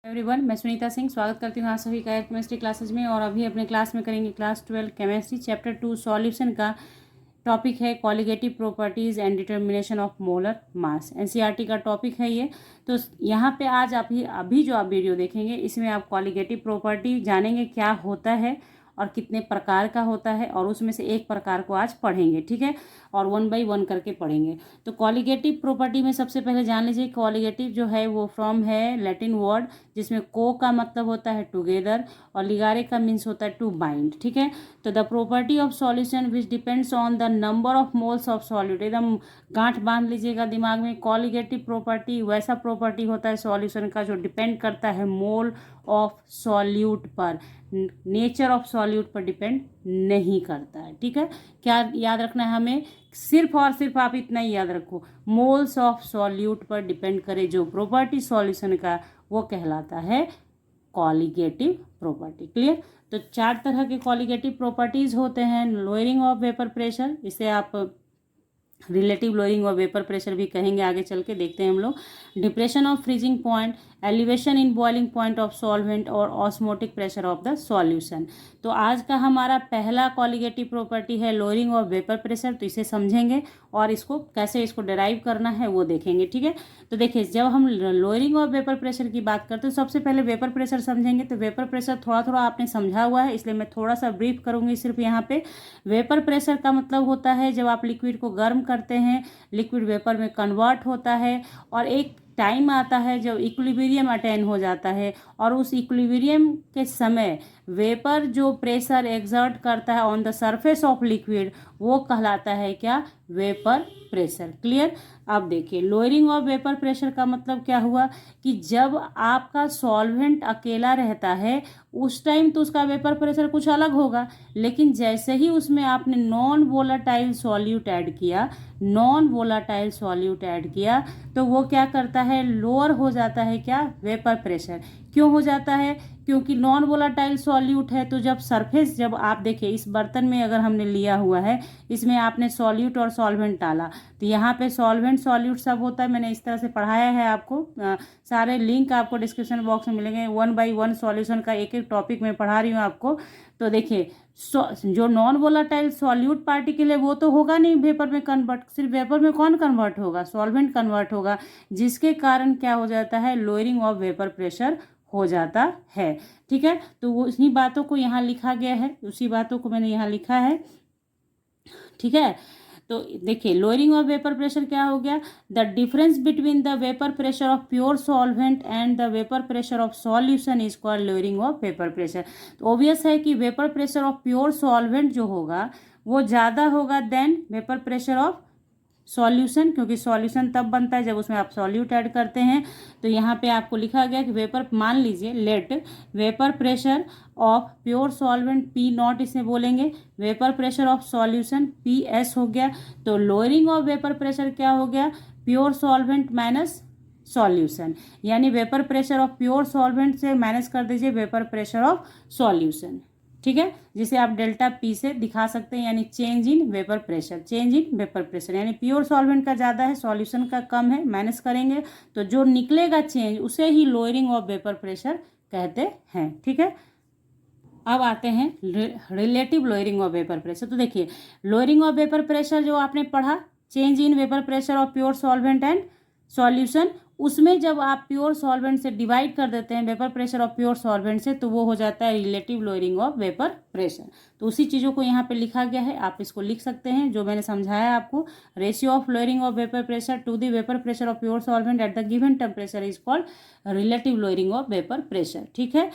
Everyone, मैं सुनीता सिंह स्वागत करती हूँ आप सभी का एयर केमिस्ट्री क्लासेज में। और अभी अपने क्लास में करेंगे क्लास 12 केमिस्ट्री चैप्टर 2 सॉल्यूशन का टॉपिक है colligative properties and determination of molar mass. NCERT का टॉपिक है ये। तो यहाँ पे आज अभी जो आप वीडियो देखेंगे इसमें आप कॉलिगेटिव प्रॉपर्टी जानेंगे क्या होता है और कितने प्रकार का होता है, और उसमें से एक प्रकार को आज पढ़ेंगे, ठीक है। और 1 बाय 1 करके पढ़ेंगे। तो कॉलिगेटिव प्रॉपर्टी में सबसे पहले जान लीजिए, कॉलिगेटिव जो है वो फ्रॉम है लैटिन वर्ड जिसमें को का मतलब होता है टुगेदर और लिगारे का मीन्स होता है टू बाइंड, ठीक है। तो the property of solution which depends on the number of moles of solute, एकदम गांठ बांध लीजिएगा दिमाग में। कॉलिगेटिव प्रॉपर्टी वैसा प्रॉपर्टी होता है सॉल्यूशन का जो डिपेंड करता है मोल ऑफ सॉल्यूट पर, नेचर ऑफ सॉल्यूट पर डिपेंड नहीं करता है, ठीक है। क्या याद रखना है हमें? सिर्फ और सिर्फ आप इतना ही याद रखो, मोल्स ऑफ सॉल्यूट पर डिपेंड करे जो प्रॉपर्टी सॉल्यूशन का, वो कहलाता है कॉलिगेटिव प्रॉपर्टी। क्लियर? तो 4 तरह के कॉलिगेटिव प्रॉपर्टीज होते हैं। लोअरिंग ऑफ वेपर प्रेशर, इसे आप relative lowering of vapour pressure भी कहेंगे, आगे चल के देखते हैं हम लोग। Depression of freezing point, elevation in boiling point of solvent और osmotic pressure of the solution. तो आज का हमारा पहला कॉलिगेटिव प्रॉपर्टी है लोअरिंग ऑफ वेपर प्रेशर। तो इसे समझेंगे और इसको कैसे इसको डिराइव करना है वो देखेंगे, ठीक है। तो देखिए, जब हम लोअरिंग ऑफ वेपर प्रेशर की बात करते हैं तो सबसे पहले वेपर प्रेशर समझेंगे। तो वेपर प्रेशर थोड़ा थोड़ा आपने समझा हुआ है, इसलिए मैं थोड़ा सा ब्रीफ करूंगी सिर्फ यहाँ पे। वेपर प्रेशर का मतलब होता है जब आप लिक्विड को गर्म करते हैं, लिक्विड वेपर में कन्वर्ट होता है और एक टाइम आता है जब इक्विलिब्रियम अटेन हो जाता है, और उस इक्विलिब्रियम के समय वेपर जो प्रेशर एक्सर्ट करता है on the surface of liquid वो कहलाता है क्या? Vapour pressure. क्लियर? अब देखिए, लोअरिंग ऑफ वेपर प्रेशर का मतलब क्या हुआ कि जब आपका सॉल्वेंट अकेला रहता है उस टाइम तो उसका वेपर प्रेशर कुछ अलग होगा, लेकिन जैसे ही उसमें आपने नॉन वोलाटाइल सॉल्यूट ऐड किया, तो वो क्या करता है? लोअर हो जाता है क्या? Vapour pressure. क्यों हो जाता है? क्योंकि नॉन वोलाटाइल सॉल्यूट है। तो जब आप देखिए, इस बर्तन में अगर हमने लिया हुआ है, इसमें आपने सॉल्यूट और सॉल्वेंट डाला, तो यहाँ पे सॉल्वेंट सॉल्यूट सब होता है। मैंने इस तरह से पढ़ाया है आपको, सारे लिंक आपको डिस्क्रिप्शन बॉक्स में मिलेंगे। 1 बाय 1 सॉल्यूशन का एक एक टॉपिक में पढ़ा रही हूँ आपको। तो देखिए, जो नॉन वोलाटाइल सॉल्यूट पार्टिकल है वो तो होगा नहीं वेपर में कन्वर्ट, सिर्फ वेपर में कौन कन्वर्ट होगा? सॉल्वेंट कन्वर्ट होगा, जिसके कारण क्या हो जाता है? लोअरिंग ऑफ वेपर प्रेशर हो जाता है, ठीक है। तो वो उसी बातों को यहाँ लिखा गया है, उसी बातों को मैंने यहाँ लिखा है, ठीक है। तो देखिए, लोअरिंग ऑफ वेपर प्रेशर क्या हो गया? The difference between the vapour pressure of pure solvent and the vapour pressure of solution is called lowering of vapour pressure. तो ऑब्वियस है कि vapour pressure of pure solvent जो होगा वो ज़्यादा होगा then vapour pressure of solution, क्योंकि solution तब बनता है जब उसमें आप सॉल्यूट ऐड करते हैं। तो यहाँ पे आपको लिखा गया कि वेपर, मान लीजिए let vapour pressure of pure solvent P0 इसे बोलेंगे, vapour pressure of solution PS हो गया। तो लोअरिंग ऑफ वेपर प्रेशर क्या हो गया? प्योर सॉल्वेंट माइनस सॉल्यूशन, यानी vapour pressure of pure solvent से माइनस कर दीजिए वेपर प्रेशर ऑफ सॉल्यूशन, ठीक है, जिसे आप डेल्टा P से दिखा सकते हैं, यानी चेंज इन वेपर प्रेशर, यानी प्योर सॉल्वेंट का ज़्यादा है, सॉल्यूशन का कम है, माइनस करेंगे तो जो निकलेगा चेंज उसे ही लोअरिंग ऑफ वेपर प्रेशर कहते हैं, ठीक है। अब आते हैं relative lowering of vapour pressure. तो देखिए, लोअरिंग ऑफ वेपर प्रेशर जो आपने पढ़ा, change in vapour pressure of pure solvent and solution, उसमें जब आप प्योर सॉल्वेंट से डिवाइड कर देते हैं vapour pressure of pure solvent से, तो वो हो जाता है relative lowering of vapour pressure. तो उसी चीज़ों को यहाँ पे लिखा गया है, आप इसको लिख सकते हैं जो मैंने समझाया आपको। Ratio of lowering of vapour pressure to the vapour pressure of pure solvent at the given temperature is called relative lowering of vapour pressure, ठीक है।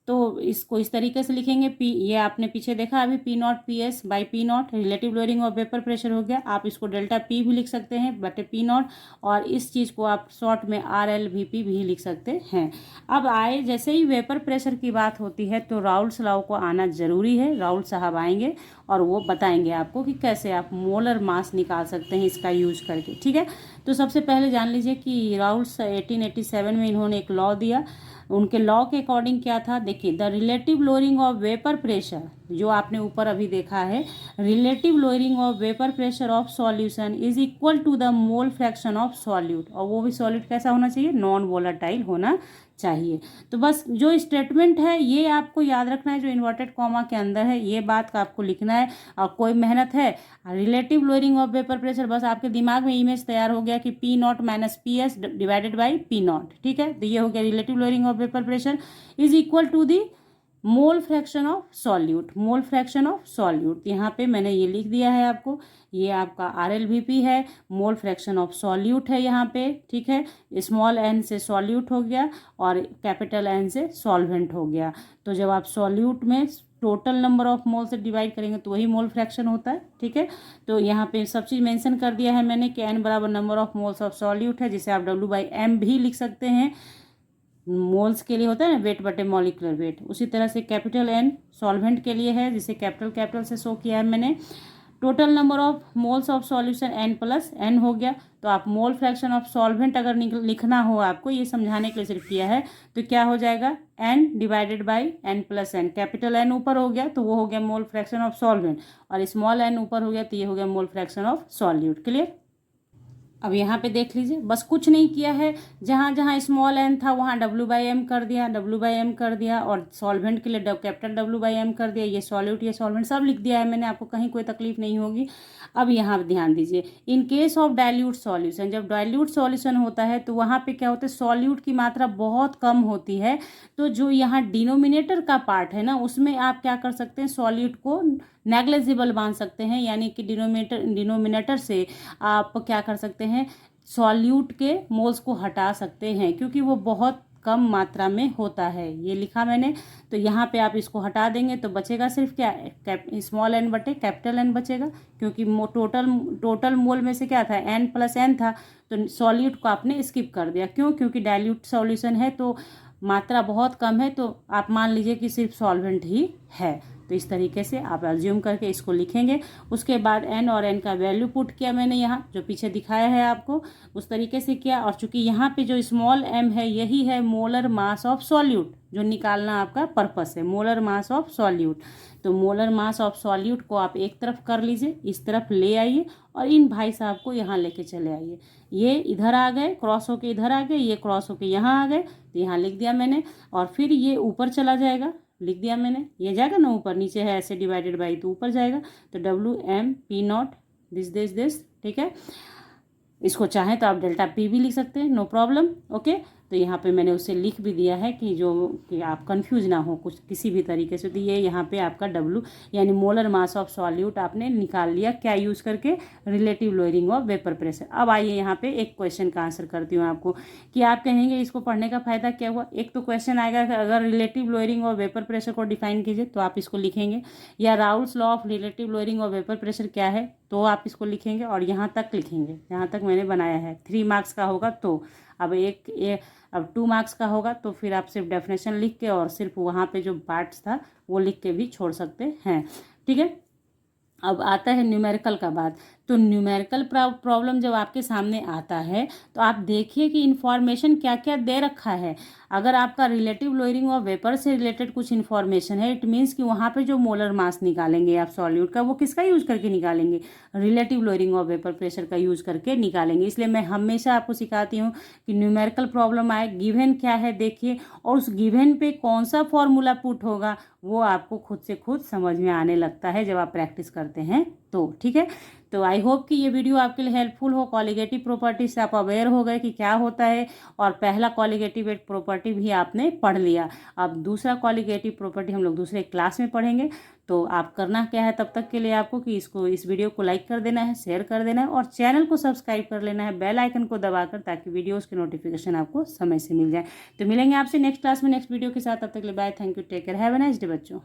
तो इसको इस तरीके से लिखेंगे, ये आपने पीछे देखा अभी, P0 PS by P0 relative lowering of vapour pressure हो गया। आप इसको डेल्टा P भी लिख सकते हैं बटे P0, और इस चीज़ को आप शॉर्ट में RLVP भी लिख सकते हैं। अब आए, जैसे ही वेपर प्रेशर की बात होती है तो राउल्स लॉ को आना ज़रूरी है। राउल साहब आएंगे और वो बताएंगे आपको कि कैसे आप मोलर मास निकाल सकते हैं इसका यूज करके, ठीक है। तो सबसे पहले जान लीजिए कि राउल्स 1887 में इन्होंने एक लॉ दिया। उनके लॉ के अकॉर्डिंग क्या था? देखिए, the relative lowering of vapour pressure, जो आपने ऊपर अभी देखा है, relative lowering of vapour pressure of solution is equal to the mole fraction of solute, और वो भी सॉल्यूट कैसा होना चाहिए? नॉन वोलाटाइल होना चाहिए। तो बस जो स्टेटमेंट है ये आपको याद रखना है, जो इन्वर्टेड कॉमा के अंदर है ये बात का आपको लिखना है। और कोई मेहनत है, relative lowering of vapour pressure, बस आपके दिमाग में इमेज तैयार हो गया कि P naught minus P S divided by P naught, ठीक है। तो ये हो गया relative lowering of vapour pressure is equal to the mole fraction of solute, mole fraction of solute. यहाँ पे मैंने ये लिख दिया है आपको, ये आपका RLVP है, मोल फ्रैक्शन ऑफ सॉल्यूट है यहाँ पे, ठीक है। स्मॉल n से सॉल्यूट हो गया और कैपिटल N से सॉल्वेंट हो गया। तो जब आप सॉल्यूट में टोटल नंबर ऑफ मोल से डिवाइड करेंगे तो वही मोल फ्रैक्शन होता है, ठीक है। तो यहाँ पे सब चीज़ मेंशन कर दिया है मैंने कि n बराबर number of moles of solute है, जिसे आप W/m भी लिख सकते हैं। मोल्स के लिए होता है ना वेट बटे मॉलिक्यूलर वेट, उसी तरह से कैपिटल N सॉल्वेंट के लिए है, जिसे कैपिटल से शो किया है मैंने। Total number of moles of solution n+n हो गया। तो आप मोल फ्रैक्शन ऑफ सॉल्वेंट अगर लिखना हो आपको, ये समझाने के लिए सिर्फ किया है, तो क्या हो जाएगा n divided by n+n। Capital N ऊपर हो गया तो वो हो गया मोल फ्रैक्शन ऑफ सॉल्वेंट, और स्मॉल n ऊपर हो गया तो ये हो गया मोल फ्रैक्शन ऑफ सॉल्यूट। क्लियर। अब यहाँ पे देख लीजिए, बस कुछ नहीं किया है, जहाँ जहाँ स्मॉल n था वहाँ W/m कर दिया, W/m कर दिया, और सॉल्वेंट के लिए कैपिटल W/m कर दिया। ये सॉल्यूट ये सॉल्वेंट सब लिख दिया है मैंने, आपको कहीं कोई तकलीफ नहीं होगी। अब यहाँ ध्यान दीजिए, in case of dilute solution, जब डाइल्यूट सॉल्यूशन होता है तो वहाँ पे क्या होता है, सॉल्यूट की मात्रा बहुत कम होती है। तो जो यहाँ डिनोमिनेटर का पार्ट है ना, उसमें आप क्या कर सकते हैं, सॉल्यूट को नेग्लिजिबल मान सकते हैं, यानी कि डिनोमिनेटर से आप क्या कर सकते हैं, सॉल्यूट के मोल्स को हटा सकते हैं, क्योंकि वो बहुत कम मात्रा में होता है। ये लिखा मैंने, तो यहाँ पे आप इसको हटा देंगे तो बचेगा सिर्फ क्या, स्मॉल n बटे कैपिटल N बचेगा, क्योंकि टोटल मोल में से क्या था, n+n था, तो सॉल्यूट को आपने स्किप कर दिया। क्यों, क्योंकि डाइल्यूट सॉल्यूशन है तो मात्रा बहुत कम है, तो आप मान लीजिए कि सिर्फ सॉल्वेंट ही है। तो इस तरीके से आप अज्यूम करके इसको लिखेंगे। उसके बाद n और n का वैल्यू पुट किया मैंने, यहाँ जो पीछे दिखाया है आपको उस तरीके से किया। और चूंकि यहाँ पे जो स्मॉल m है यही है मोलर मास ऑफ सॉल्यूट, जो निकालना आपका पर्पस है, मोलर मास ऑफ सॉल्यूट। तो मोलर मास ऑफ सॉल्यूट को आप एक तरफ कर लीजिए, इस तरफ ले आइए, और इन भाई साहब को यहाँ लेके चले आइए। ये इधर आ गए, क्रॉस होके इधर आ गए, ये क्रॉस होके यहाँ आ गए, तो यहाँ लिख दिया मैंने। और फिर ये ऊपर चला जाएगा, लिख दिया मैंने, ये जाएगा ना ऊपर, नीचे है ऐसे डिवाइडेड बाई तो ऊपर जाएगा, तो WM/P0 दिस, ठीक है। इसको चाहें तो आप डेल्टा P भी लिख सकते हैं, नो प्रॉब्लम, ओके। तो यहाँ पे मैंने उसे लिख भी दिया है कि आप कंफ्यूज ना हो कुछ किसी भी तरीके से। तो ये यहाँ पे आपका W यानी मोलर मास ऑफ सॉल्यूट आपने निकाल लिया, क्या यूज़ करके, relative lowering of vapour pressure. अब आइए यहाँ पे एक क्वेश्चन का आंसर करती हूँ आपको, कि आप कहेंगे इसको पढ़ने का फ़ायदा क्या हुआ। एक तो क्वेश्चन आएगा कि अगर relative lowering of vapour pressure को डिफाइन कीजिए, तो आप इसको लिखेंगे, या Raoult's law of relative lowering of vapour pressure क्या है, तो आप इसको लिखेंगे, और यहाँ तक लिखेंगे जहाँ तक मैंने बनाया है। 3 मार्क्स का होगा तो अब अब 2 मार्क्स का होगा तो फिर आप सिर्फ डेफिनेशन लिख के और सिर्फ वहाँ पे जो पार्ट्स था वो लिख के भी छोड़ सकते हैं, ठीक है। अब आता है न्यूमेरिकल का बात। तो न्यूमेरिकल प्रॉब्लम जब आपके सामने आता है तो आप देखिए कि इन्फॉर्मेशन क्या क्या दे रखा है। अगर आपका रिलेटिव लोअरिंग ऑफ वेपर से रिलेटेड कुछ इन्फॉर्मेशन है, इट मीन्स कि वहाँ पे जो मोलर मास निकालेंगे आप सॉल्यूट का, वो किसका यूज़ करके निकालेंगे, relative lowering of vapour pressure का यूज़ करके निकालेंगे। इसलिए मैं हमेशा आपको सिखाती हूँ कि न्यूमेरिकल प्रॉब्लम आए, गिवन क्या है देखिए, और उस गिवन पे कौन सा फॉर्मूला पुट होगा वो आपको खुद से खुद समझ में आने लगता है जब आप प्रैक्टिस करते हैं तो, ठीक है। तो आई होप कि ये वीडियो आपके लिए हेल्पफुल हो। कॉलिगेटिव प्रॉपर्टी से आप अवेयर हो गए कि क्या होता है, और पहला कॉलिगेटिव प्रॉपर्टी भी आपने पढ़ लिया। अब दूसरा कॉलिगेटिव प्रॉपर्टी हम लोग दूसरे क्लास में पढ़ेंगे। तो आप करना क्या है तब तक के लिए आपको कि इस वीडियो को लाइक कर देना है, शेयर कर देना है, और चैनल को सब्सक्राइब कर लेना है बेल आइकन को दबाकर, ताकि वीडियोज़ की नोटिफिकेशन आपको समय से मिल जाए। तो मिलेंगे आपसे नेक्स्ट क्लास में नेक्स्ट वीडियो के साथ, तब तक के लिए bye, thank you, take care, have a nice day बच्चों।